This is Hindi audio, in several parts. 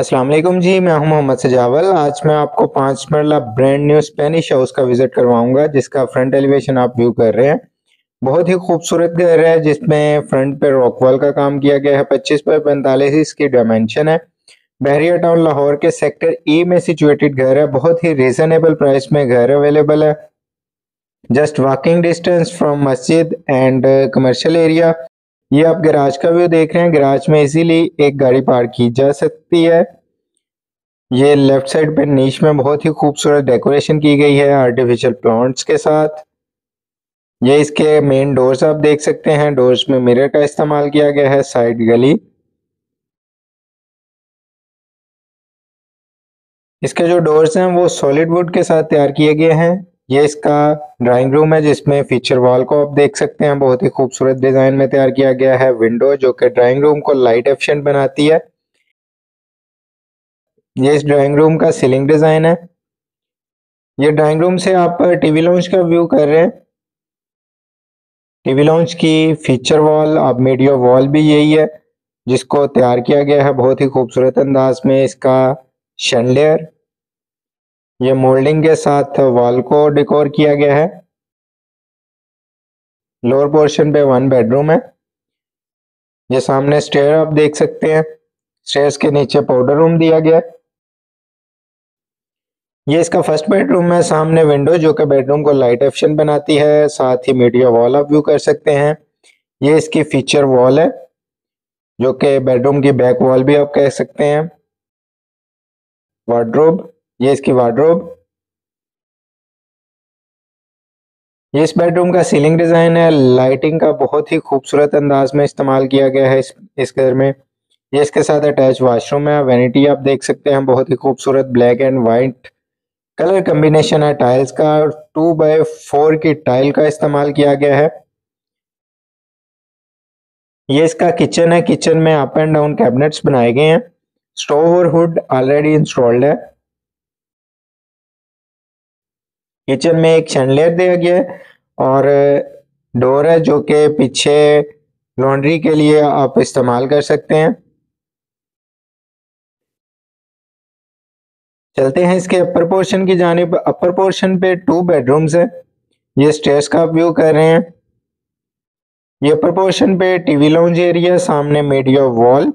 अस्सलाम वालेकुम जी, मैं हूं मोहम्मद सजावल। आज मैं आपको 5 मरला ब्रांड न्यू स्पेनिश हाउस का विजिट करवाऊंगा, जिसका फ्रंट एलिवेशन आप व्यू कर रहे हैं। बहुत ही खूबसूरत घर है, जिसमें फ्रंट पे रॉकवॉल का काम किया गया है। 25 बाय 45 इसकी डायमेंशन है। बहरिया टाउन लाहौर के सेक्टर ई में सिचुएटेड घर है। बहुत ही रीजनेबल प्राइस में घर अवेलेबल है। जस्ट वॉकिंग डिस्टेंस फ्रॉम मस्जिद एंड कमर्शियल एरिया। ये आप गैराज का व्यू देख रहे हैं। गैराज में इजीली एक गाड़ी पार्क की जा सकती है। ये लेफ्ट साइड पे नीच में बहुत ही खूबसूरत डेकोरेशन की गई है आर्टिफिशियल प्लांट्स के साथ। ये इसके मेन डोर्स आप देख सकते हैं। डोर्स में मिरर का इस्तेमाल किया गया है। साइड गली, इसके जो डोर्स हैं वो सॉलिड वुड के साथ तैयार किए गए हैं। ये इसका ड्राइंग रूम है, जिसमें फीचर वॉल को आप देख सकते हैं। बहुत ही खूबसूरत डिजाइन में तैयार किया गया है। विंडो जो कि ड्राइंग रूम को लाइट एफिशिएंट बनाती है। ये इस ड्राइंग रूम का सीलिंग डिजाइन है। ये ड्राइंग रूम से आप टीवी लाउंज का व्यू कर रहे हैं। टीवी लॉन्च की फीचर वॉल अब मीडिया वॉल भी यही है, जिसको तैयार किया गया है बहुत ही खूबसूरत अंदाज में। इसका शैंडलियर, ये मोल्डिंग के साथ वॉल को डेकोर किया गया है। लोअर पोर्शन पे 1 बेडरूम है। ये सामने स्टेयर आप देख सकते हैं। स्टेयर्स के नीचे पाउडर रूम दिया गया है। ये इसका फर्स्ट बेडरूम है। सामने विंडो जो कि बेडरूम को लाइट एफिशिएंट बनाती है। साथ ही मीडिया वॉल आप व्यू कर सकते हैं। ये इसकी फीचर वॉल है, जो कि बेडरूम की बैक वॉल भी आप कह सकते हैं। वार्डरोब, ये इसकी वार्डरोब। ये इस बेडरूम का सीलिंग डिजाइन है। लाइटिंग का बहुत ही खूबसूरत अंदाज में इस्तेमाल किया गया है इस घर में। ये इसके साथ अटैच वॉशरूम है। वैनिटी आप देख सकते हैं। बहुत ही खूबसूरत black and white colour combination है। टाइल्स का 2x4 की टाइल का इस्तेमाल किया गया है। ये इसका किचन है। किचन में अप एंड डाउन कैबिनेट्स बनाए गए हैं। स्टोव और हुड ऑलरेडी इंस्टॉल्ड है। किचन में एक शैंडलियर दिया गया है और डोर है, जो कि पीछे लॉन्ड्री के लिए आप इस्तेमाल कर सकते हैं। चलते हैं इसके अपर पोर्शन की जानिब। अपर पोर्शन पे 2 बेडरूम्स है। ये स्टेयर्स का आप व्यू कर रहे हैं। ये अपर पोर्शन पे टीवी लाउंज एरिया, सामने मीडिया वॉल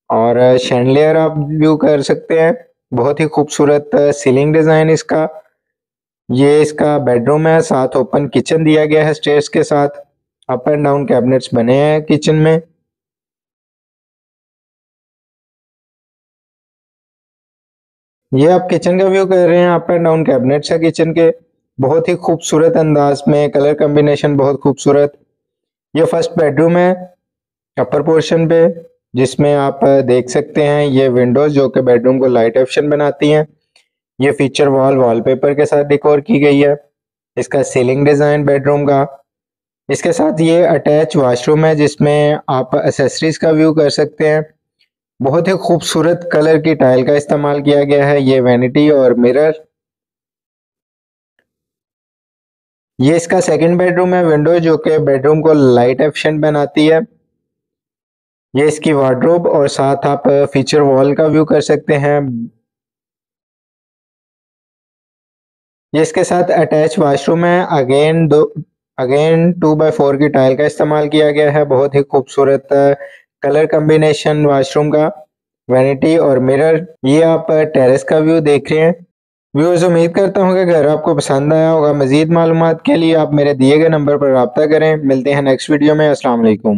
और शैंडलियर आप व्यू कर सकते हैं। बहुत ही खूबसूरत सीलिंग डिजाइन इसका। ये इसका बेडरूम है। साथ ओपन किचन दिया गया है स्टेयर्स के साथ। अप एंड डाउन कैबिनेट्स बने हैं किचन में। ये आप किचन का व्यू कर रहे हैं। अप एंड डाउन कैबिनेट्स है किचन के। बहुत ही खूबसूरत अंदाज में कलर कॉम्बिनेशन बहुत खूबसूरत। ये फर्स्ट बेडरूम है अपर पोर्शन पे, जिसमें आप देख सकते हैं ये विंडोज जो कि बेडरूम को लाइट एफिशिएंट बनाती हैं। ये फीचर वॉल वॉलपेपर के साथ डेकोर की गई है। इसका सीलिंग डिजाइन बेडरूम का। इसके साथ ये अटैच वॉशरूम है, जिसमें आप एसेसरीज का व्यू कर सकते हैं। बहुत ही खूबसूरत कलर की टाइल का इस्तेमाल किया गया है। ये वैनिटी और मिरर। ये इसका सेकंड बेडरूम है। विंडो जो कि बेडरूम को लाइट एफिशिएंट बनाती है। ये इसकी वार्डरोब और साथ आप फीचर वॉल का व्यू कर सकते हैं। ये इसके साथ अटैच वॉशरूम है। अगेन 2x4 की टाइल का इस्तेमाल किया गया है। बहुत ही खूबसूरत कलर कॉम्बिनेशन वॉशरूम का। वैनिटी और मिरर। ये आप टेरेस का व्यू देख रहे हैं। व्यूअर्स, उम्मीद करता हूँ कि घर आपको पसंद आया होगा। मजीद मालूमात के लिए आप मेरे दिए गए नंबर पर रब्ता करें। मिलते हैं नेक्स्ट वीडियो में। अस्सलाम वालेकुम।